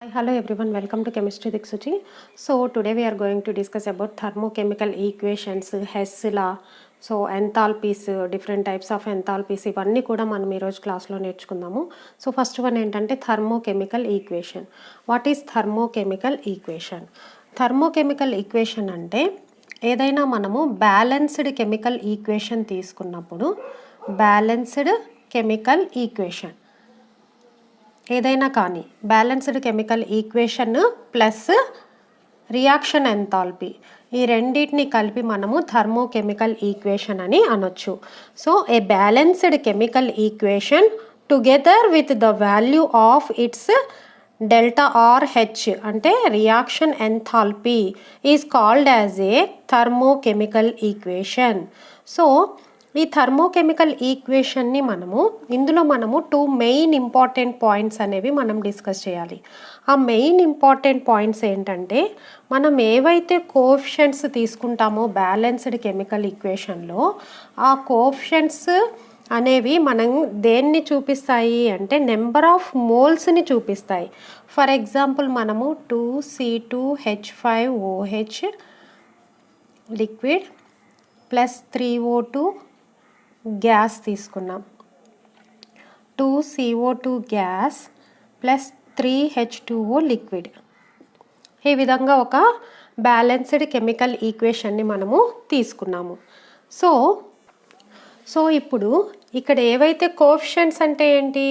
Hi, hello everyone, welcome to Chemistry Diksuchi. So today we are going to discuss about thermochemical equations, Hess law, so enthalpies, different types of enthalpies ఇవన్నీ కూడా మనం ఈరోజు క్లాస్లో నేర్చుకుందాము. So first one ఏంటంటే thermochemical equation. What is thermochemical equation? Thermochemical equation అంటే ఏదైనా మనము బ్యాలెన్స్డ్ కెమికల్ ఈక్వేషన్ తీసుకున్నప్పుడు బ్యాలెన్స్డ్ కెమికల్ ఈక్వేషన్ ఏదైనా కానీ balanced chemical equation plus reaction enthalpy ఈ రెండింటిని కలిపి మనము థర్మోకెమికల్ ఈక్వేషన్ అని అనొచ్చు. So a balanced chemical equation together with the value of its delta R H అంటే reaction enthalpy is called as a thermochemical equation. So ఈ thermochemical ఈక్వేషన్ని ఇందులో మనము టూ మెయిన్ ఇంపార్టెంట్ పాయింట్స్ అనేవి మనం డిస్కస్ చేయాలి. ఆ మెయిన్ ఇంపార్టెంట్ పాయింట్స్ ఏంటంటే మనం ఏవైతే కోఎఫిషియెంట్స్ తీసుకుంటామో బ్యాలెన్స్డ్ కెమికల్ ఈక్వేషన్లో ఆ కోఎఫిషియెంట్స్ అనేవి మనం దేన్ని చూపిస్తాయి అంటే నెంబర్ ఆఫ్ మోల్స్ని చూపిస్తాయి. ఫర్ ఎగ్జాంపుల్ మనము 2C2H5OH liquid plus 3O2 gas తీసుకున్నాం. 2CO2 gas plus 3H2O liquid. ఈ విధంగా ఒక బ్యాలెన్స్డ్ కెమికల్ ఈక్వేషన్ని మనము తీసుకున్నాము. సో ఇప్పుడు ఇక్కడ ఏవైతే కోఎఫిషియెంట్స్ అంటే ఏంటి,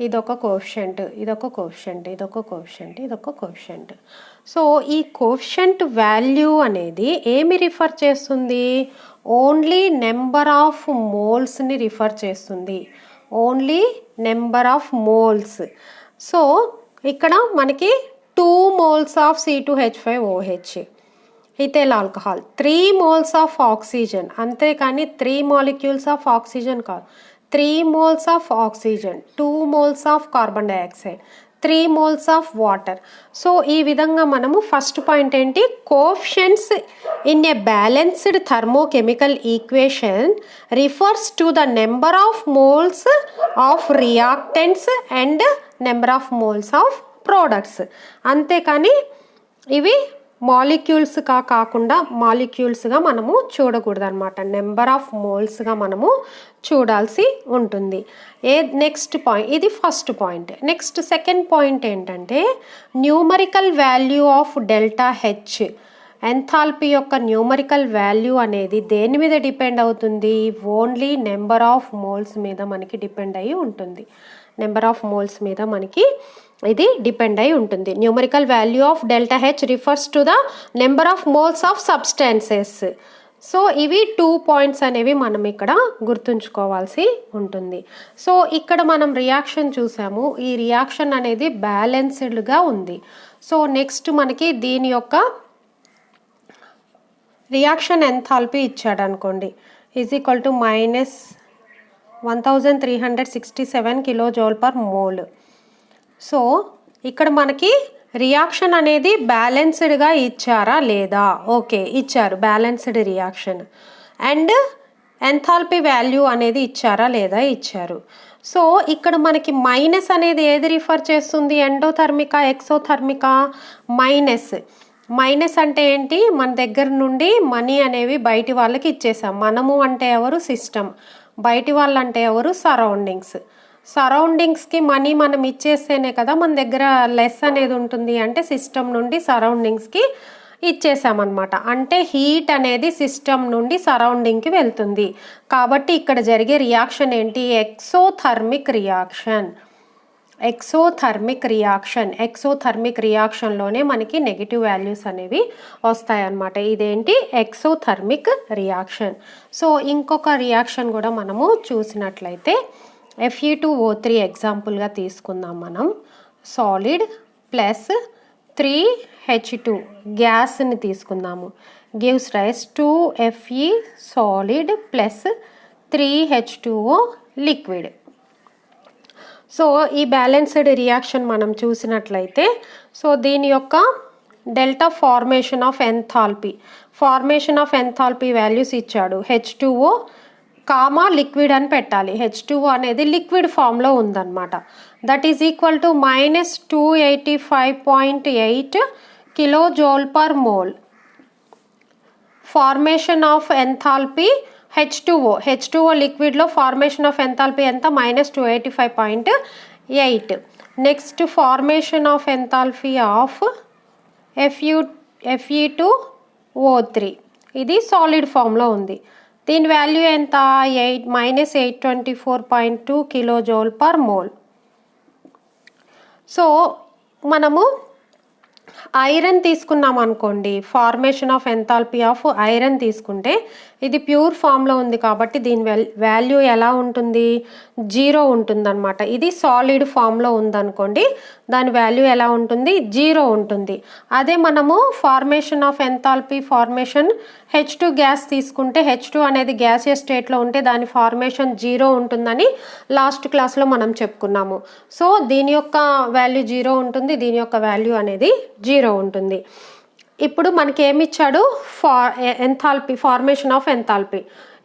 ఇదొక కోఎఫిషియెంట్, ఇదొక కోఎఫిషియెంట్, ఇదొక కోఎఫిషియెంట్, ఇదొక కోఎఫిషియెంట్. సో ఈ కోఎఫిషియెంట్ వాల్యూ అనేది ఏమి రిఫర్ చేస్తుంది? ఓన్లీ నెంబర్ ఆఫ్ మోల్స్ని రిఫర్ చేస్తుంది. Only number of moles. So ఇక్కడ మనకి 2 moles of C2H5OH ethyl alcohol, 3 moles of oxygen, అంతేకాని 3 molecules ఆఫ్ ఆక్సిజన్ కాదు, 3 moles of oxygen, 2 moles of carbon dioxide, 3 moles of water. So ఈ విధంగా మనము first point ఏంటి, coefficients in a balanced thermochemical equation refers to the number of moles of reactants and number of moles of products. అంతేకాని ఇవి మాలిక్యూల్స్గా కాకుండా మాలిక్యూల్స్గా మనము చూడకూడదు అనమాట, నెంబర్ ఆఫ్ మోల్స్గా మనము చూడాల్సి ఉంటుంది. నెక్స్ట్ పాయింట్, ఇది first point. Next second point ఏంటంటే numerical value of delta H. Enthalpy యొక్క న్యూమరికల్ వాల్యూ అనేది దేని మీద డిపెండ్ అవుతుంది? ఓన్లీ నెంబర్ ఆఫ్ మోల్స్ మీద మనకి డిపెండ్ అయ్యి ఉంటుంది. నెంబర్ ఆఫ్ మోల్స్ మీద మనకి ఇది డిపెండ్ అయి ఉంటుంది. Numerical value of delta H refers to the number of moles of substances. So ఇవి 2 పాయింట్స్ అనేవి మనం ఇక్కడ గుర్తుంచుకోవాల్సి ఉంటుంది. సో ఇక్కడ మనం రియాక్షన్ చూసాము, ఈ రియాక్షన్ అనేది బ్యాలెన్స్డ్గా ఉంది. సో నెక్స్ట్ మనకి దీని యొక్క రియాక్షన్ ఎంథాల్పీ ఇచ్చాడు అనుకోండి, is equal to -1367 kJ/mol. So ఇక్కడ మనకి రియాక్షన్ అనేది బ్యాలెన్స్డ్గా ఇచ్చారా లేదా? ఓకే, ఇచ్చారు, balanced reaction. And enthalpy value అనేది ఇచ్చారా లేదా? ఇచ్చారు. సో ఇక్కడ మనకి మైనస్ అనేది ఏది రిఫర్ చేస్తుంది? ఎండోథర్మికా ఎక్సోథర్మికా? మైనస్ అంటే ఏంటి, మన దగ్గర నుండి మనీ అనేవి బయటి వాళ్ళకి ఇచ్చేసాం. మనము అంటే ఎవరు? సిస్టమ్. బయటి వాళ్ళు అంటే ఎవరు? సరౌండింగ్స్కి మనీ మనం ఇచ్చేస్తేనే కదా మన దగ్గర లెస్ అనేది ఉంటుంది. అంటే సిస్టమ్ నుండి సరౌండింగ్స్కి ఇచ్చేసామన్నమాట. అంటే హీట్ అనేది సిస్టమ్ నుండి సరౌండింగ్కి వెళ్తుంది. కాబట్టి ఇక్కడ జరిగే రియాక్షన్ ఏంటి? ఎక్సోథర్మిక్ రియాక్షన్లోనే మనకి నెగిటివ్ వాల్యూస్ అనేవి వస్తాయన్నమాట. ఇదేంటి? Exothermic reaction. సో ఇంకొక రియాక్షన్ కూడా మనము చూసినట్లయితే Fe2O3 ఎగ్జాంపుల్గా తీసుకుందాం. మనం సాలిడ్ ప్లస్ 3H2 గ్యాస్ని తీసుకుందాము. Gives rise 2Fe solid plus 3H2O liquid. So ఈ బ్యాలెన్స్డ్ రియాక్షన్ మనం చూసినట్లయితే సో దీని యొక్క delta formation of enthalpy values ఇచ్చాడు. H2O కామా లిక్విడ్ అని పెట్టాలి. H2O అనేది లిక్విడ్ ఫామ్లో ఉందన్నమాట. That is equal to -285.8 kilojoule per mole. Formation of enthalpy H2O లిక్విడ్లో ఫార్మేషన్ ఆఫ్ ఎంథాల్పీ ఎంత? -285.8. Next formation of enthalpy of Fe2O3, ఇది సాలిడ్ ఫామ్లో ఉంది. దీని వాల్యూ ఎంత? -824.2 కిలోజౌల్ పర్ మోల్. సో మనము ఐరన్ తీసుకున్నాం అనుకోండి, formation of enthalpy of iron తీసుకుంటే ఇది ప్యూర్ ఫామ్లో ఉంది కాబట్టి దీని వాల్యూ ఎలా ఉంటుంది? 0 ఉంటుందన్నమాట. ఇది సాలిడ్ ఫామ్లో ఉందనుకోండి, దాని వాల్యూ ఎలా ఉంటుంది? 0 ఉంటుంది. అదే మనము formation of enthalpy formation H2 gas తీసుకుంటే H2 అనేది గ్యాసియస్ స్టేట్లో ఉంటే దాని ఫార్మేషన్ 0 ఉంటుందని లాస్ట్ క్లాస్లో మనం చెప్పుకున్నాము. సో దీని యొక్క వాల్యూ 0 ఉంటుంది, దీని యొక్క వాల్యూ అనేది 0 ఉంటుంది. ఇప్పుడు మనకి ఏమి ఇచ్చాడు? ఎంథాల్పీ, ఫార్మేషన్ ఆఫ్ ఎంథాల్పీ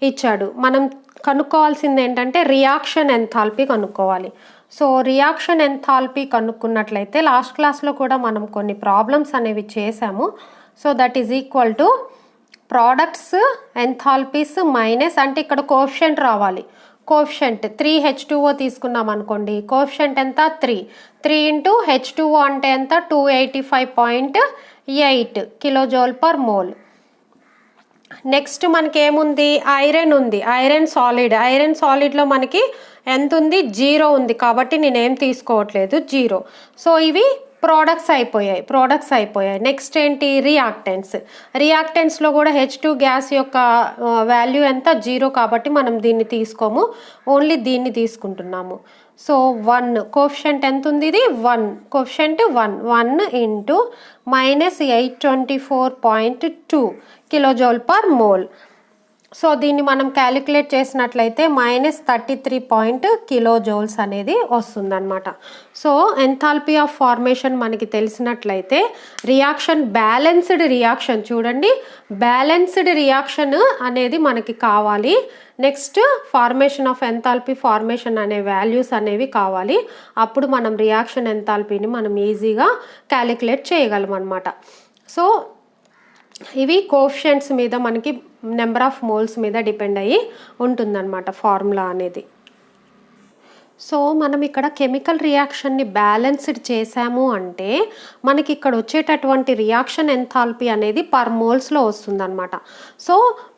ఇచ్చాడు. మనం కనుక్కోవాల్సింది ఏంటంటే రియాక్షన్ ఎంథాల్పీ కనుక్కోవాలి. సో రియాక్షన్ ఎంథాల్పీ కనుక్కున్నట్లయితే లాస్ట్ క్లాస్లో కూడా మనం కొన్ని ప్రాబ్లమ్స్ అనేవి చేసాము. So that is equal to products enthalpies minus, అంటే ఇక్కడ కోఎఫిషియంట్ రావాలి. కోఎఫిషియంట్ 3H2O తీసుకున్నాం అనుకోండి, కోఎఫిషియంట్ ఎంత? 3 ఇంటూ H2O అంటే ఎంత? 285.8 కిలోజౌల్ పర్ మోల్. నెక్స్ట్ మనకి ఏముంది? ఐరన్ ఉంది. ఐరన్ సాలిడ్లో మనకి ఎంత ఉంది? 0 ఉంది కాబట్టి నేనేం తీసుకోవట్లేదు, 0. సో ఇవి ప్రోడక్ట్స్ అయిపోయాయి. నెక్స్ట్ ఏంటి? రియాక్టెంట్స్లో కూడా H2 గ్యాస్ యొక్క వాల్యూ ఎంత? 0 కాబట్టి మనం దీన్ని తీసుకోము, ఓన్లీ దీన్ని తీసుకుంటున్నాము. సో 1 కోఎఫిషియంట్ ఎంత ఉంది? ఇది 1 coefficient 1 into -824.2 kilojoule per mole. So దీన్ని మనం క్యాలిక్యులేట్ చేసినట్లయితే -33 కిలోజౌల్స్ అనేది వస్తుందన్నమాట. సో ఎంథాల్పీ ఆఫ్ ఫార్మేషన్ మనకి తెలిసినట్లయితే రియాక్షన్ బ్యాలెన్స్డ్ రియాక్షన్, చూడండి బ్యాలెన్స్డ్ రియాక్షన్ అనేది మనకి కావాలి. Next formation of enthalpy formation అనే వాల్యూస్ అనేవి కావాలి. అప్పుడు మనం రియాక్షన్ ఎంథాల్పీని మనం ఈజీగా క్యాలిక్యులేట్ చేయగలం అన్నమాట. సో ఇవి కోఎఫిషియంట్స్ మీద మనకి నెంబర్ ఆఫ్ మోల్స్ మీద డిపెండ్ అయ్యి ఉంటుందన్నమాట ఫార్ములా అనేది. సో మనం ఇక్కడ కెమికల్ రియాక్షన్ని బ్యాలెన్స్డ్ చేసాము అంటే మనకి ఇక్కడ వచ్చేటటువంటి రియాక్షన్ ఎంథాల్పీ అనేది పర్ మోల్స్లో వస్తుందన్నమాట. సో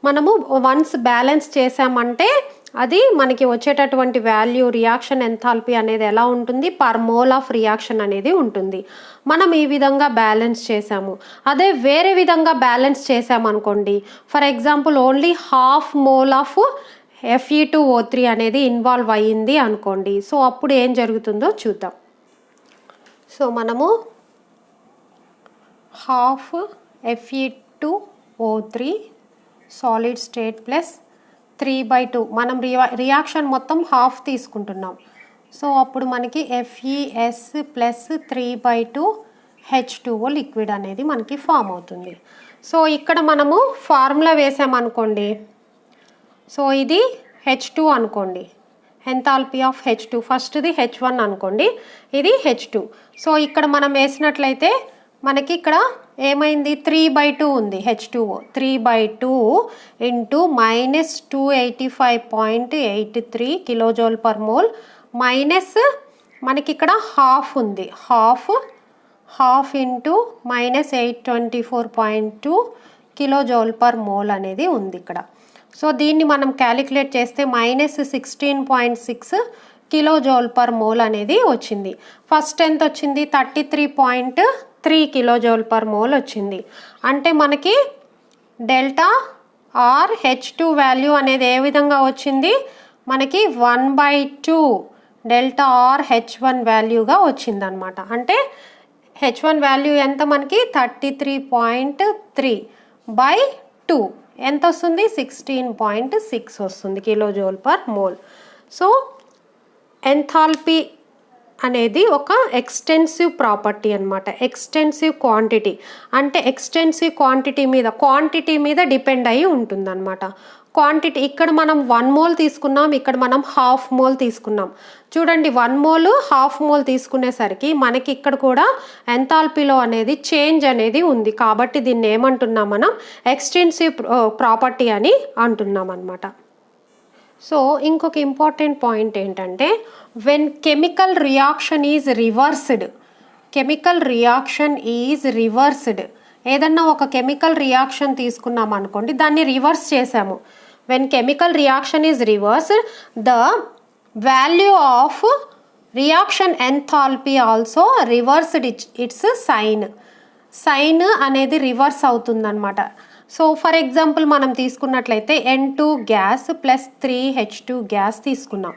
మనము వన్స్ బ్యాలెన్స్ చేసామంటే అది మనకి వచ్చేటటువంటి వాల్యూ రియాక్షన్ ఎంథాల్పీ అనేది ఎలా ఉంటుంది? పర్ మోల్ ఆఫ్ రియాక్షన్ అనేది ఉంటుంది. మనం ఈ విధంగా బ్యాలెన్స్ చేసాము. అదే వేరే విధంగా బ్యాలెన్స్ చేసామనుకోండి, for example only ½ mole of Fe2O3 అనేది ఇన్వాల్వ్ అయ్యింది అనుకోండి. సో అప్పుడు ఏం జరుగుతుందో చూద్దాం. సో మనము ½ Fe2O3 సాలిడ్ స్టేట్ ప్లస్ 3/2 మనం రియాక్షన్ మొత్తం హాఫ్ తీసుకుంటున్నాం. సో అప్పుడు మనకి FeS ప్లస్ 3/2 H2O లిక్విడ్ అనేది మనకి ఫామ్ అవుతుంది. సో ఇక్కడ మనము ఫార్ములా వేసామనుకోండి, సో ఇది H2 అనుకోండి, ఎంథాల్పీ ఆఫ్ H2, ఫస్ట్ది H1 అనుకోండి, ఇది H2. సో ఇక్కడ మనం వేసినట్లయితే మనకి ఇక్కడ ఏమైంది? 3/2 ఉంది H2O. 3/2 into -285.83 kilojoule per mole minus మనకి ఇక్కడ హాఫ్ ఉంది, half into -824.2 kilojoule per mole అనేది ఉంది ఇక్కడ. సో దీన్ని మనం క్యాలిక్యులేట్ చేస్తే -16.6 కిలోజౌల్ పర్ మోల్ అనేది వచ్చింది. ఫస్ట్ ఎంత వచ్చింది? 33.3 కిలోజౌల్ పర్ మోల్ వచ్చింది. అంటే మనకి డెల్టా ఆర్ H2 వాల్యూ అనేది ఏ విధంగా వచ్చింది? మనకి 1/2 డెల్టా ఆర్ H1 వాల్యూగా వచ్చిందనమాట. అంటే H1 వాల్యూ ఎంత మనకి? 33.3/2 ఎంత వస్తుంది? 16.6 వస్తుంది kilojoule per mole. So enthalpy అనేది ఒక ఎక్స్టెన్సివ్ ప్రాపర్టీ అనమాట. ఎక్స్టెన్సివ్ క్వాంటిటీ అంటే ఎక్స్టెన్సివ్ క్వాంటిటీ మీద డిపెండ్ అయ్యి ఉంటుందన్నమాట. క్వాంటిటీ ఇక్కడ మనం 1 మోల్ తీసుకున్నాం, ఇక్కడ మనం 1/2 మోల్ తీసుకున్నాం. చూడండి 1 మోల్ 1/2 మోల్ తీసుకునేసరికి మనకి ఇక్కడ కూడా ఎంథాల్పీలో అనేది చేంజ్ అనేది ఉంది. కాబట్టి దీన్ని ఏమంటున్నాం మనం, ఎక్స్టెన్సివ్ ప్రాపర్టీ అని అంటున్నాం అన్నమాట. సో ఇంకొక ఇంపార్టెంట్ పాయింట్ ఏంటంటే, when chemical reaction is reversed, chemical reaction is reversed, ఏదన్నా ఒక కెమికల్ రియాక్షన్ తీసుకున్నాం అనుకోండి, దాన్ని రివర్స్ చేసాము. When chemical reaction is reversed, the value of reaction enthalpy also reversed it's sign అనేది రివర్స్ అవుతుందన్నమాట. సో ఫర్ ఎగ్జాంపుల్ మనం తీసుకున్నట్లయితే N2 gas plus 3H2 gas తీసుకున్నాం.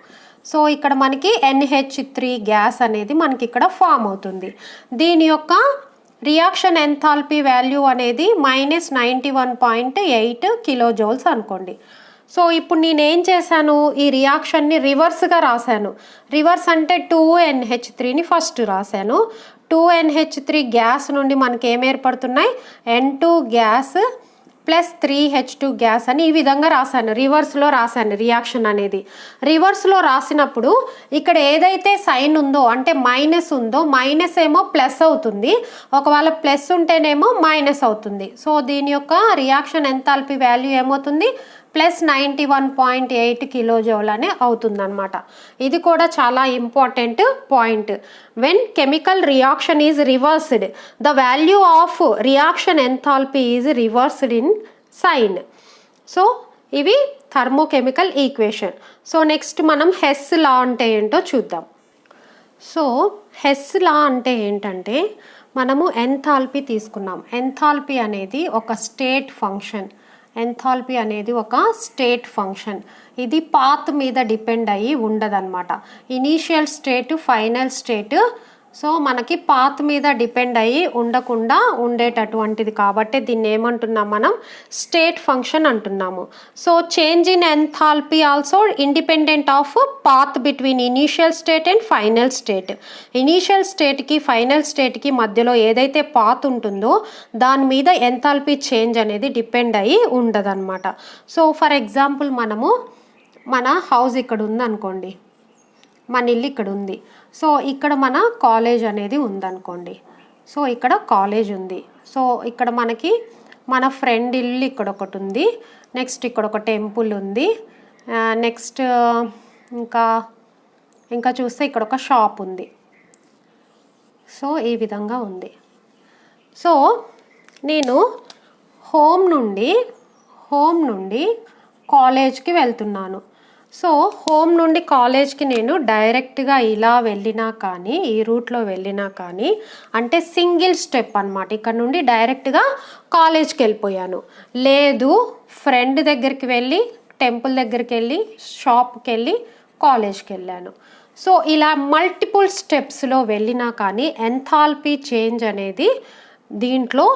సో ఇక్కడ మనకి NH3 గ్యాస్ అనేది మనకి ఇక్కడ ఫామ్ అవుతుంది. దీని యొక్క రియాక్షన్ ఎంథాల్పీ వాల్యూ అనేది -91.8 కిలోజౌల్స్ అనుకోండి. సో ఇప్పుడు నేనేం చేశాను, ఈ రియాక్షన్ని రివర్స్గా రాశాను. రివర్స్ అంటే 2NH3ని ఫస్ట్ రాశాను. 2NH3 గ్యాస్ నుండి మనకి ఏం ఏర్పడుతున్నాయి, N2 gas plus 3H2 gas అని ఈ విధంగా రాశాను. రివర్స్లో రాశాను రియాక్షన్ అనేది. రివర్స్లో రాసినప్పుడు ఇక్కడ ఏదైతే సైన్ ఉందో అంటే మైనస్ ఉందో, మైనస్ ఏమో ప్లస్ అవుతుంది, ఒకవేళ ప్లస్ ఉంటేనేమో మైనస్ అవుతుంది. సో దీని యొక్క రియాక్షన్ ఎంథాల్పీ వాల్యూ ఏమవుతుంది, ప్లస్ 91.8 కిలోజౌల్ అని అవుతుందన్నమాట. ఇది కూడా చాలా important point. When chemical reaction is reversed, the value of reaction enthalpy is reversed in sign. So ఇవి థర్మోకెమికల్ ఈక్వేషన్. సో నెక్స్ట్ మనం హెస్ లా అంటే ఏంటో చూద్దాం. సో హెస్ లా అంటే ఏంటంటే, మనము ఎంథాల్పీ తీసుకున్నాం. ఎంథాల్పీ అనేది ఒక స్టేట్ ఫంక్షన్. ఎంథాల్పీ అనేది ఒక స్టేట్ ఫంక్షన్. ఇది పాత్ మీద డిపెండ్ అయ్యి ఉండదన్నమాట. Initial state, final state, so మనకి పాత్ మీద డిపెండ్ అయ్యి ఉండకుండా ఉండేటటువంటిది కాబట్టి దీన్ని ఏమంటున్నాం మనం, స్టేట్ ఫంక్షన్ అంటున్నాము. So change in enthalpy also independent of path between initial state and final state. Initial స్టేట్కి ఫైనల్ స్టేట్కి మధ్యలో ఏదైతే పాత్ ఉంటుందో దాని మీద ఎంథాల్పీ చేంజ్ అనేది డిపెండ్ అయ్యి ఉండదన్నమాట. సో ఫర్ ఎగ్జాంపుల్ మనము మన హౌస్ ఇక్కడ ఉందనుకోండి, మన ఇల్లు ఇక్కడ ఉంది. సో ఇక్కడ మన కాలేజ్ అనేది ఉందనుకోండి. సో ఇక్కడ కాలేజ్ ఉంది. సో ఇక్కడ మనకి మన ఫ్రెండ్ ఇల్లు ఇక్కడ ఒకటి ఉంది. నెక్స్ట్ ఇక్కడ ఒక టెంపుల్ ఉంది. నెక్స్ట్ ఇంకా చూస్తే ఇక్కడ ఒక షాప్ ఉంది. సో ఈ విధంగా ఉంది. సో నేను హోమ్ నుండి కాలేజ్కి వెళ్తున్నాను. సో హోమ్ నుండి కాలేజ్కి నేను డైరెక్ట్గా ఇలా వెళ్ళినా కానీ, ఈ రూట్లో వెళ్ళినా కానీ, అంటే సింగిల్ స్టెప్ అన్నమాట. ఇక్కడ నుండి డైరెక్ట్గా కాలేజ్కి వెళ్ళిపోయాను. లేదు ఫ్రెండ్ దగ్గరికి వెళ్ళి, టెంపుల్ దగ్గరికి వెళ్ళి, షాప్కి వెళ్ళి, కాలేజ్కి వెళ్ళాను. సో ఇలా మల్టిపుల్ స్టెప్స్లో వెళ్ళినా కానీ ఎంథాల్పీ చేంజ్ అనేది దీంట్లో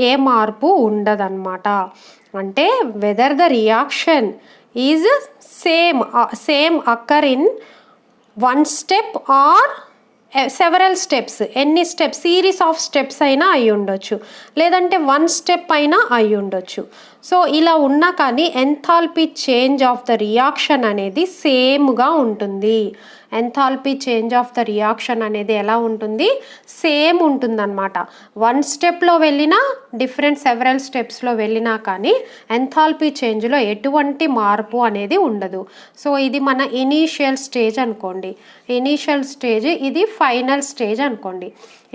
ఏ మార్పు ఉండదన్నమాట. అంటే whether the reaction is same అక్కర్ in one step are several steps. ఎన్ని స్టెప్స్, సిరీస్ ఆఫ్ స్టెప్స్ అయినా అయి ఉండొచ్చు, లేదంటే వన్ స్టెప్ అయినా అయి ఉండొచ్చు. సో ఇలా ఉన్నా కానీ enthalpy change of the reaction అనేది సేమ్గా ఉంటుంది. Enthalpy change of the reaction అనేది ఎలా ఉంటుంది, సేమ్ ఉంటుందన్నమాట. వన్ స్టెప్లో వెళ్ళినా, డిఫరెంట్ సెవరల్ స్టెప్స్లో వెళ్ళినా కానీ ఎంథాల్పీ చేంజ్లో ఎటువంటి మార్పు అనేది ఉండదు. సో ఇది మన ఇనీషియల్ స్టేజ్ అనుకోండి, ఇనీషియల్ స్టేజ్, ఇది ఫైనల్ స్టేజ్ అనుకోండి.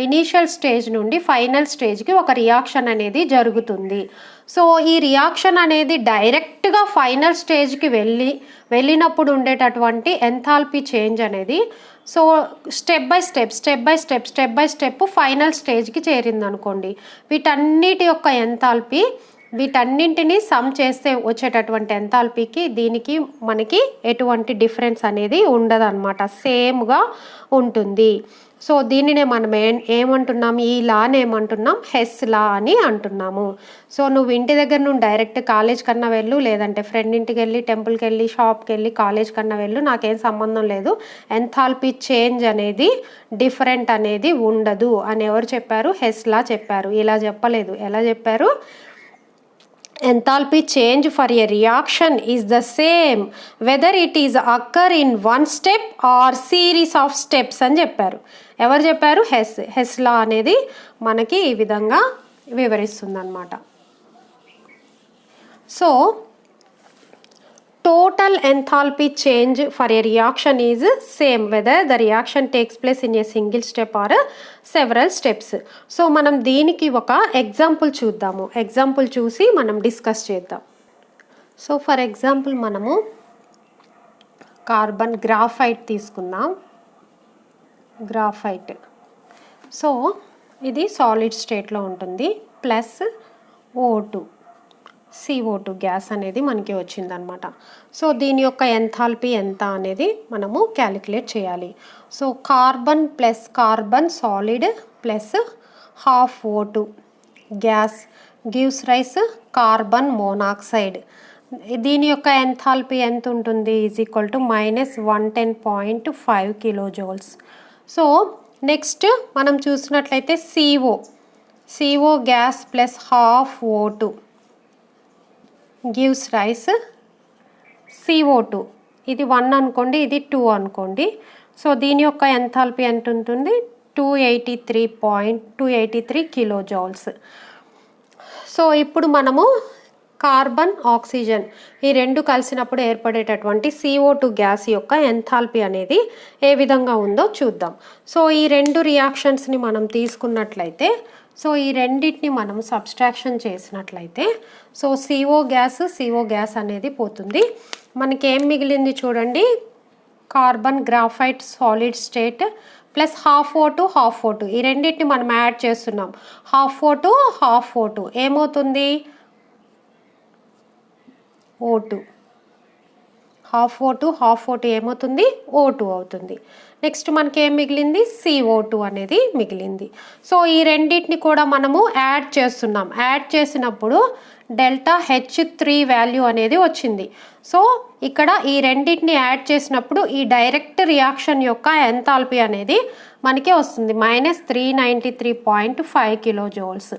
ఇనీషియల్ స్టేజ్ నుండి ఫైనల్ స్టేజ్కి ఒక రియాక్షన్ అనేది జరుగుతుంది. సో ఈ రియాక్షన్ అనేది డైరెక్ట్గా ఫైనల్ స్టేజ్కి వెళ్ళినప్పుడు ఉండేటటువంటి ఎంథాల్పీ చేంజ్ అనేది, so step by step final స్టేజ్కి చేరింది అనుకోండి. వీటన్నిటి యొక్క ఎంథాల్పీ, వీటన్నింటినీ సమ్ చేస్తే వచ్చేటటువంటి ఎంథాల్పీకి దీనికి మనకి ఎటువంటి డిఫరెన్స్ అనేది ఉండదన్నమాట, సేమ్గా ఉంటుంది. సో దీనినే మనం ఏమంటున్నాం, ఈ లాని ఏమంటున్నాం, హెస్ లా అని అంటున్నాము. సో నువ్వు ఇంటి దగ్గర నుండి డైరెక్ట్ కాలేజ్ కన్నా వెళ్ళు, లేదంటే ఫ్రెండ్ ఇంటికి వెళ్ళి, టెంపుల్కి వెళ్ళి, షాప్కి వెళ్ళి, కాలేజ్ కన్నా వెళ్ళు, నాకేం సంబంధం లేదు, ఎంథాల్పీ చేంజ్ అనేది డిఫరెంట్ అనేది ఉండదు అని ఎవరు చెప్పారు, హెస్ లా చెప్పారు. ఇలా చెప్పలేదు. ఎలా చెప్పారు, enthalpy change for a reaction is the same whether it is occur in one step or series of steps అని చెప్పారు. ఎవరు చెప్పారు? హెస్ లా అనేది మనకి ఈ విధంగా వివరిస్తుంది అన్నమాట. So total enthalpy change for a reaction is same whether the reaction takes place in a single step or several steps. So మనం దీనికి ఒక ఎగ్జాంపుల్ చూద్దాము. ఎగ్జాంపుల్ చూసి మనం డిస్కస్ చేద్దాం. సో ఫర్ ఎగ్జాంపుల్ మనము కార్బన్ గ్రాఫైట్ తీసుకుందాం. గ్రాఫైట్ సో ఇది సాలిడ్ స్టేట్లో ఉంటుంది. ప్లస్ O2 CO2 గ్యాస్ అనేది మనకి వచ్చిందనమాట. సో దీని యొక్క ఎంథాల్పీ ఎంత అనేది మనము క్యాలిక్యులేట్ చేయాలి. So carbon plus carbon solid plus half O2 gas gives rise carbon monoxide. దీని యొక్క ఎంథాల్పీ ఎంత ఉంటుంది? Is equal to -110.5 kilojoules. So next మనం చూసినట్లయితే CO gas plus half O2 gives rise CO2. ఇది 1 అనుకోండి, ఇది 2 అనుకోండి. సో దీని యొక్క ఎంథాల్పీ ఎంత ఉంటుంది? 283 కిలోజౌల్స్. సో ఇప్పుడు మనము కార్బన్ ఆక్సిజన్ ఈ రెండు కలిసినప్పుడు ఏర్పడేటటువంటి CO2 గ్యాస్ యొక్క ఎంథాల్పీ అనేది ఏ విధంగా ఉందో చూద్దాం. సో ఈ రెండు రియాక్షన్స్ని మనం తీసుకున్నట్లయితే సో ఈ రెండింటిని మనం సబ్స్ట్రాక్షన్ చేసినట్లయితే సో CO గ్యాస్ అనేది పోతుంది. మనకి ఏం మిగిలింది చూడండి, carbon graphite solid state plus half O2 ఈ రెండింటిని మనం యాడ్ చేస్తున్నాం. హాఫ్ O2 ఏమవుతుంది? O2 హాఫ్ O2 ఏమవుతుంది? O2 అవుతుంది. నెక్స్ట్ మనకి ఏం మిగిలింది? CO2 అనేది మిగిలింది. సో ఈ రెండింటిని కూడా మనము యాడ్ చేస్తున్నాం. యాడ్ చేసినప్పుడు డెల్టా H3 వాల్యూ అనేది వచ్చింది. సో ఇక్కడ ఈ రెండింటిని యాడ్ చేసినప్పుడు ఈ డైరెక్ట్ రియాక్షన్ యొక్క ఎంథాల్పీ అనేది మనకి వస్తుంది -393.5 కిలోజౌల్స్.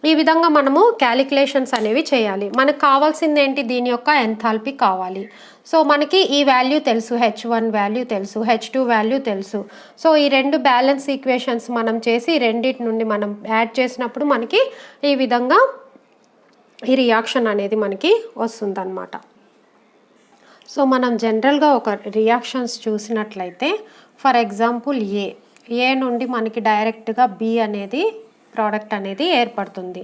ఈ విధంగా మనము క్యాలిక్యులేషన్స్ అనేవి చేయాలి. మనకు కావాల్సింది ఏంటి? దీని యొక్క ఎంథాల్పీ కావాలి. సో మనకి ఈ వాల్యూ తెలుసు, H1 వాల్యూ తెలుసు, H2 వాల్యూ తెలుసు. సో ఈ రెండు బ్యాలెన్స్ ఈక్వేషన్స్ మనం చేసి రెండింటి నుండి మనం యాడ్ చేసినప్పుడు మనకి ఈ విధంగా ఈ రియాక్షన్ అనేది మనకి వస్తుందన్నమాట. సో మనం జనరల్గా ఒక రియాక్షన్స్ చూసినట్లయితే ఫర్ ఎగ్జాంపుల్ ఏ నుండి మనకి డైరెక్ట్గా B అనేది ప్రోడక్ట్ అనేది ఏర్పడుతుంది.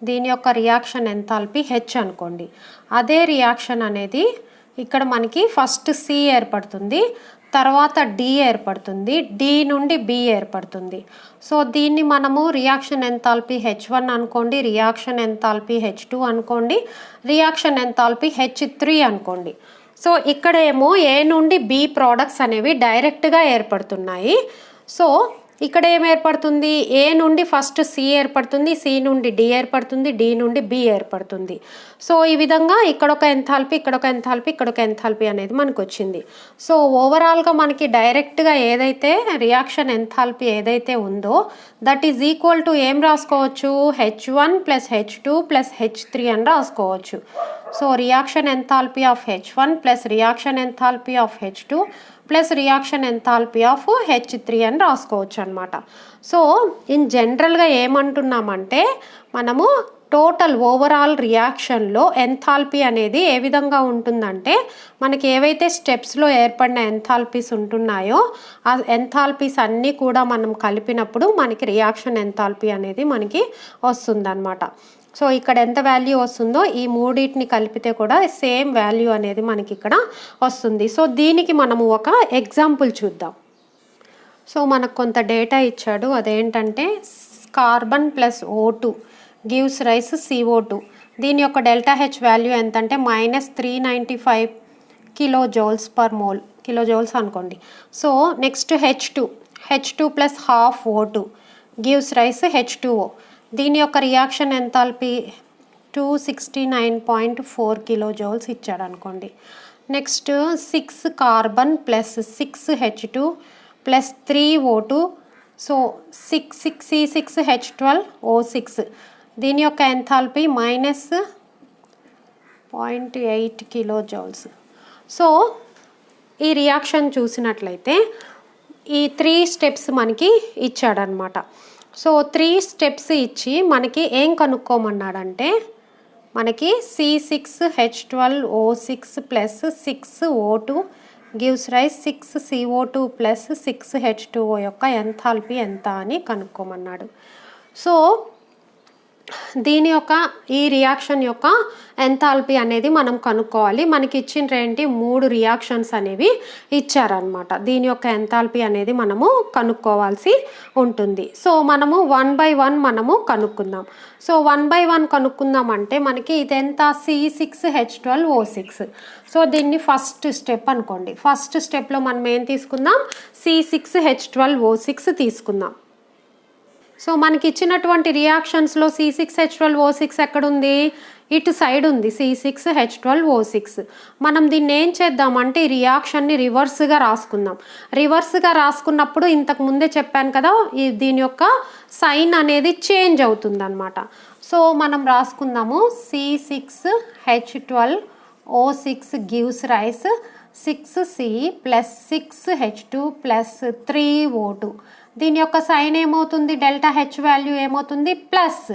దీని యొక్క రియాక్షన్ ఎంథాల్పీ H అనుకోండి. అదే రియాక్షన్ అనేది ఇక్కడ మనకి ఫస్ట్ C ఏర్పడుతుంది, తర్వాత D ఏర్పడుతుంది, D నుండి B ఏర్పడుతుంది. సో దీన్ని మనము రియాక్షన్ ఎంథాల్పీ H1 అనుకోండి, రియాక్షన్ ఎంథాల్పీ H2 అనుకోండి, రియాక్షన్ ఎంథాల్పీ H3 అనుకోండి. సో ఇక్కడ ఏమో A నుండి B ప్రోడక్ట్స్ అనేవి డైరెక్ట్గా ఏర్పడుతున్నాయి. సో ఇక్కడ ఏం ఏర్పడుతుంది? ఏ నుండి ఫస్ట్ C ఏర్పడుతుంది, C నుండి D ఏర్పడుతుంది, D నుండి B ఏర్పడుతుంది. సో ఈ విధంగా ఇక్కడ ఒక ఎంథాల్పీ, ఇక్కడ ఒక ఎంథాల్పీ, ఇక్కడ ఒక ఎంథాల్పీ అనేది మనకు వచ్చింది. సో ఓవరాల్గా మనకి డైరెక్ట్గా ఏదైతే రియాక్షన్ ఎంథాల్పీ ఏదైతే ఉందో దట్ ఈజ్ ఈక్వల్ టు ఏం రాసుకోవచ్చు? H1 + H2 + H3 అని రాసుకోవచ్చు. So reaction enthalpy of H1 plus reaction enthalpy of H2 plus reaction enthalpy of H3 అని రాసుకోవచ్చు అనమాట. సో ఇన్ జనరల్గా ఏమంటున్నామంటే మనము టోటల్ ఓవరాల్ రియాక్షన్లో ఎంథాల్పీ అనేది ఏ విధంగా ఉంటుందంటే మనకి ఏవైతే స్టెప్స్లో ఏర్పడిన ఎంథాల్పీస్ ఉంటున్నాయో ఆ ఎంథాల్పీస్ అన్నీ కూడా మనం కలిపినప్పుడు మనకి రియాక్షన్ ఎంథాల్పీ అనేది మనకి వస్తుందన్నమాట. సో ఇక్కడ ఎంత వాల్యూ వస్తుందో ఈ మూడింటిని కలిపితే కూడా సేమ్ వాల్యూ అనేది మనకి ఇక్కడ వస్తుంది. సో దీనికి మనము ఒక ఎగ్జాంపుల్ చూద్దాం. సో మనకు కొంత డేటా ఇచ్చాడు, అదేంటంటే carbon plus O2 gives rise CO2. దీని యొక్క డెల్టా H వాల్యూ ఎంతంటే -395 కిలోజౌల్స్ పర్ మోల్, కిలోజౌల్స్ అనుకోండి. So next H2 plus half O2 gives rise H2O. దీని యొక్క రియాక్షన్ ఎంథాల్పీ 269.4 కిలోజౌల్స్ ఇచ్చాడు అనుకోండి. Next 6 carbon plus 6 H2 plus 3 O2. So 6 C6 H12 O6. దీని యొక్క ఎంథాల్పీ 0.8 కిలో జౌల్స్. సో ఈ reaction చూసినట్లయితే ఈ 3 స్టెప్స్ మనకి ఇచ్చాడనమాట. సో 3 స్టెప్స్ ఇచ్చి మనకి ఏం కనుక్కోమన్నాడంటే మనకి C6H12O6 plus 6O2 gives rise 6CO2 plus 6H2O యొక్క ఎంథాల్పీ ఎంత అని కనుక్కోమన్నాడు. సో దీని యొక్క ఈ రియాక్షన్ యొక్క ఎంథాల్పీ అనేది మనం కనుక్కోవాలి. మనకి ఇచ్చిన 3 రియాక్షన్స్ అనేవి ఇచ్చారనమాట. దీని యొక్క ఎంథాల్పీ అనేది మనము కనుక్కోవాల్సి ఉంటుంది. సో మనము 1 by 1 మనము కనుక్కుందాం. సో 1 by 1 కనుక్కుందాం అంటే మనకి ఇదెంత C6H12O6. సో దీన్ని ఫస్ట్ స్టెప్ అనుకోండి. ఫస్ట్ స్టెప్లో మనం ఏం తీసుకుందాం, C6H12O6 తీసుకుందాం. సో మనకి ఇచ్చినటువంటి రియాక్షన్స్లో C6H12O6 ఎక్కడుంది, ఇటు సైడ్ ఉంది C6H12O6. మనం దీన్ని ఏం చేద్దామంటే ఈ రియాక్షన్ని రివర్స్గా రాసుకుందాం. రివర్స్గా రాసుకున్నప్పుడు ఇంతకు ముందే చెప్పాను కదా, దీని యొక్క సైన్ అనేది చేంజ్ అవుతుందన్నమాట. సో మనం రాసుకుందాము C6H12O6 gives rise 6C plus 6H2 plus 3O2. దీని యొక్క సైన్ ఏమవుతుంది, డెల్టా హెచ్ వాల్యూ ఏమవుతుంది, ప్లస్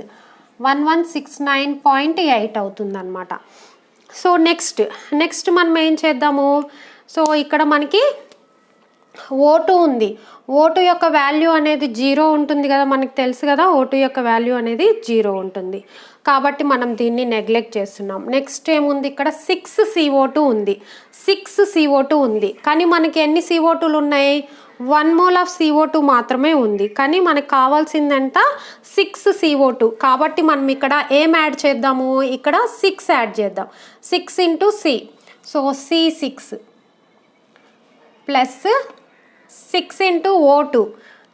1169.8 అవుతుంది అనమాట. సో నెక్స్ట్ మనం ఏం చేద్దాము, సో ఇక్కడ మనకి O2 ఉంది. O2 యొక్క వాల్యూ అనేది 0 ఉంటుంది కదా, మనకి తెలుసు కదా O2 యొక్క వాల్యూ అనేది 0 ఉంటుంది. కాబట్టి మనం దీన్ని నెగ్లెక్ట్ చేస్తున్నాం. నెక్స్ట్ ఏముంది, ఇక్కడ 6CO2 ఉంది. 6CO2 ఉంది, కానీ మనకి ఎన్ని CO2లు ఉన్నాయి, 1 mole ఆఫ్ CO2 మాత్రమే ఉంది. కానీ మనకు కావాల్సిందంట 6CO2. కాబట్టి మనం ఇక్కడ ఏం యాడ్ చేద్దాము, ఇక్కడ 6 యాడ్ చేద్దాం. 6 into C. So C6 plus 6 into O2.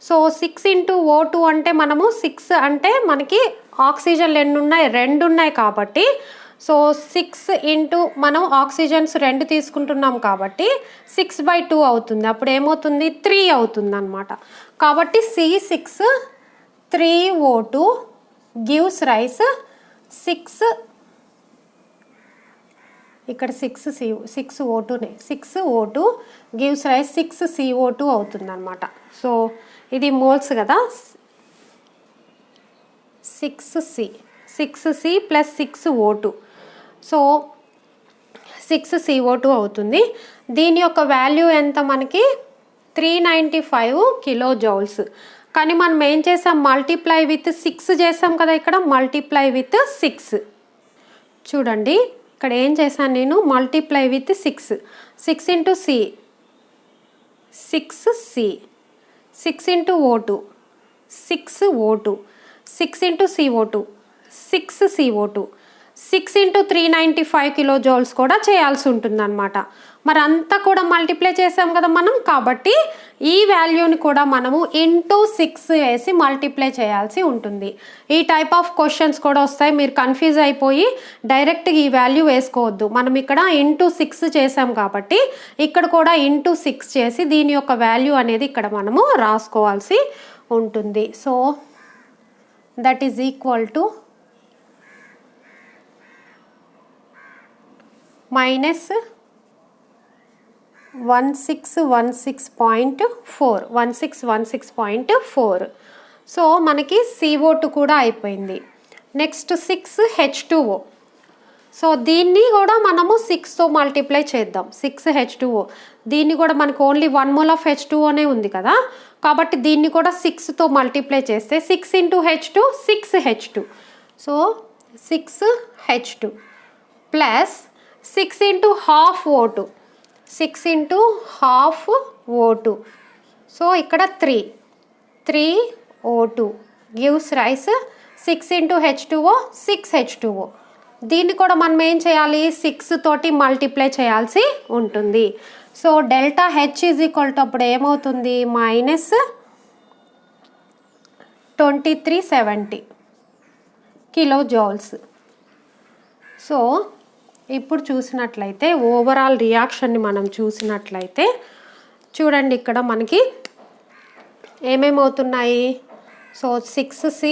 So 6 into O2 అంటే మనము 6 అంటే మనకి ఆక్సిజన్లు ఎన్ని ఉన్నాయి, 2 ఉన్నాయి కాబట్టి సో 6 into మనం ఆక్సిజన్స్ 2 తీసుకుంటున్నాం కాబట్టి 6/2 అవుతుంది. అప్పుడు ఏమవుతుంది, 3 అవుతుంది అనమాట. కాబట్టి C6 3O2 గివ్స్ రైస్ 6, ఇక్కడ 6O2 గివ్స్ రైస్ 6CO2 అవుతుంది అనమాట. సో ఇది మోల్స్ కదా, 6C plus 6O2. So 6CO2 అవుతుంది. దీని యొక్క వాల్యూ ఎంత మనకి 395 కిలో జౌల్స్. కానీ మనం ఏం చేసాం, మల్టిప్లై విత్ 6 చేసాం కదా, ఇక్కడ మల్టిప్లై విత్ 6. చూడండి ఇక్కడ ఏం చేశాను నేను, multiply with 6 into C 6C 6 into O2 6O2 6 into CO2 6CO2 6 into 395 kilo joules కూడా చేయాల్సి ఉంటుంది అనమాట. మరి అంతా కూడా మల్టిప్లై చేసాం కదా మనం, కాబట్టి ఈ వాల్యూని కూడా మనము ఇంటూ 6 వేసి మల్టిప్లై చేయాల్సి ఉంటుంది. ఈ టైప్ ఆఫ్ క్వశ్చన్స్ కూడా వస్తాయి, మీరు కన్ఫ్యూజ్ అయిపోయి డైరెక్ట్గా ఈ వాల్యూ వేసుకోవద్దు. మనం ఇక్కడ ఇంటూ 6 చేసాం కాబట్టి ఇక్కడ కూడా ఇంటూ 6 చేసి దీని యొక్క వాల్యూ అనేది ఇక్కడ మనము రాసుకోవాల్సి ఉంటుంది. So that is equal to minus 1616.4. So మనకి CO2 కూడా అయిపోయింది. Next 6H2O. సో దీన్ని కూడా మనము 6తో మల్టిప్లై చేద్దాం. 6H2O దీన్ని కూడా మనకు ఓన్లీ 1 mole ఆఫ్ H2Oనే ఉంది కదా, కాబట్టి దీన్ని కూడా 6తో మల్టిప్లై చేస్తే 6 into H2 6H2. So 6H2 plus 6 into half O2 6 into half O2. So ఇక్కడ 3O2 gives rise 6 into H2O 6H2O. దీన్ని కూడా మనం ఏం చేయాలి, 6 తోటి మల్టిప్లై చేయాల్సి ఉంటుంది. So delta H is equal to అప్పుడు ఏమవుతుంది, మైనస్ 2370 కిలో జౌల్స్. సో ఇప్పుడు చూసినట్లయితే ఓవరాల్ రియాక్షన్ని మనం చూసినట్లయితే చూడండి, ఇక్కడ మనకి ఏమేమవుతున్నాయి, సో 6C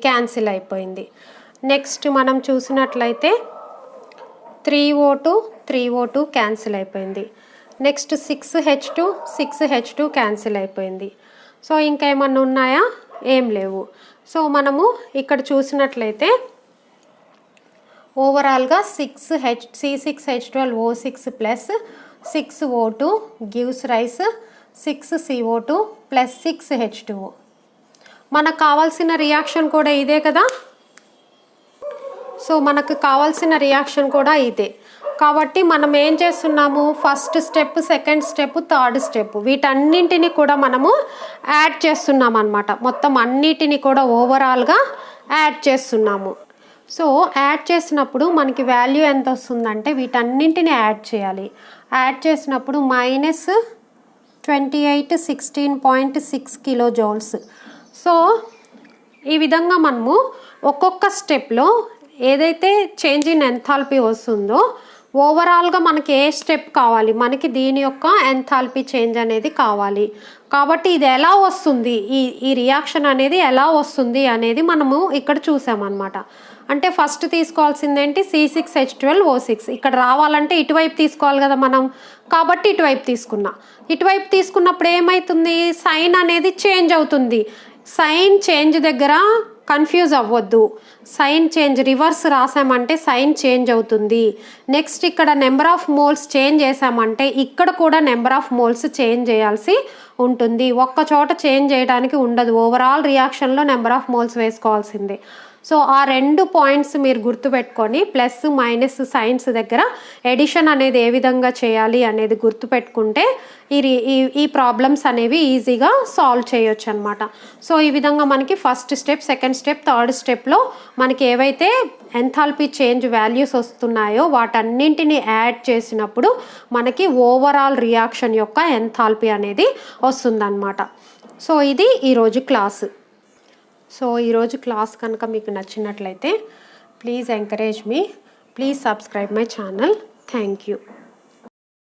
క్యాన్సిల్ అయిపోయింది. నెక్స్ట్ మనం చూసినట్లయితే 3O2 3O2 క్యాన్సిల్ అయిపోయింది. నెక్స్ట్ 6H2 క్యాన్సిల్ అయిపోయింది. సో ఇంకా ఏమన్నా ఉన్నాయా? ఏం లేవు. సో మనము ఇక్కడ చూసినట్లయితే ఓవరాల్గా C6H12O6 plus 6O2 gives rise 6CO2 plus 6H2O. మనకు కావాల్సిన రియాక్షన్ కూడా ఇదే కదా. సో మనకు కావాల్సిన రియాక్షన్ కూడా ఇదే. కాబట్టి మనం ఏం చేస్తున్నాము, first step, second step, third step వీటన్నింటిని కూడా మనము యాడ్ చేస్తున్నాం అన్నమాట. మొత్తం అన్నిటిని కూడా ఓవరాల్గా యాడ్ చేస్తున్నాము. సో యాడ్ చేసినప్పుడు మనకి వాల్యూ ఎంత వస్తుందంటే వీటన్నింటిని యాడ్ చేయాలి. యాడ్ చేసినప్పుడు -2816.6 కిలోజౌల్స్. సో ఈ విధంగా మనము ఒక్కొక్క స్టెప్లో ఏదైతే చేంజ్ ఇన్ ఎంథాల్పీ వస్తుందో ఓవరాల్గా మనకి ఏ స్టెప్ కావాలి, మనకి దీని యొక్క ఎంథాల్పీ చేంజ్ అనేది కావాలి. కాబట్టి ఇది ఎలా వస్తుంది, ఈ రియాక్షన్ అనేది ఎలా వస్తుంది అనేది మనము ఇక్కడ చూసామన్నమాట. అంటే ఫస్ట్ తీసుకోవాల్సింది ఏంటి, C6H12O6. ఇక్కడ రావాలంటే ఇటువైపు తీసుకోవాలి కదా మనం, కాబట్టి ఇటువైపు తీసుకున్నా. ఇటువైపు తీసుకున్నప్పుడు ఏమవుతుంది, సైన్ అనేది చేంజ్ అవుతుంది. సైన్ చేంజ్ దగ్గర కన్ఫ్యూజ్ అవ్వద్దు. సైన్ చేంజ్ రివర్స్ రాసామంటే సైన్ చేంజ్ అవుతుంది. నెక్స్ట్ ఇక్కడ నెంబర్ ఆఫ్ మోల్స్ చేంజ్ చేసామంటే ఇక్కడ కూడా నెంబర్ ఆఫ్ మోల్స్ చేంజ్ చేయాల్సి ఉంటుంది. ఒక్క చోట చేంజ్ చేయడానికి ఉండదు. ఓవరాల్ రియాక్షన్లో నెంబర్ ఆఫ్ మోల్స్ వేసుకోవాల్సిందే. సో ఆ రెండు పాయింట్స్ మీరు గుర్తుపెట్టుకొని ప్లస్ మైనస్ సైన్స్ దగ్గర ఎడిషన్ అనేది ఏ విధంగా చేయాలి అనేది గుర్తుపెట్టుకుంటే ఈ ప్రాబ్లమ్స్ అనేవి ఈజీగా సాల్వ్ చేయొచ్చు అనమాట. సో ఈ విధంగా మనకి first step, second step, third స్టెప్లో మనకి ఏవైతే ఎంథాల్పీ చేంజ్ వాల్యూస్ వస్తున్నాయో వాటన్నింటిని యాడ్ చేసినప్పుడు మనకి ఓవరాల్ రియాక్షన్ యొక్క ఎంథాల్పీ అనేది వస్తుందన్నమాట. సో ఇది ఈరోజు క్లాసు. సో ఈరోజు క్లాస్ కనుక మీకు నచ్చినట్లయితే please encourage me, please subscribe my channel. Thank you.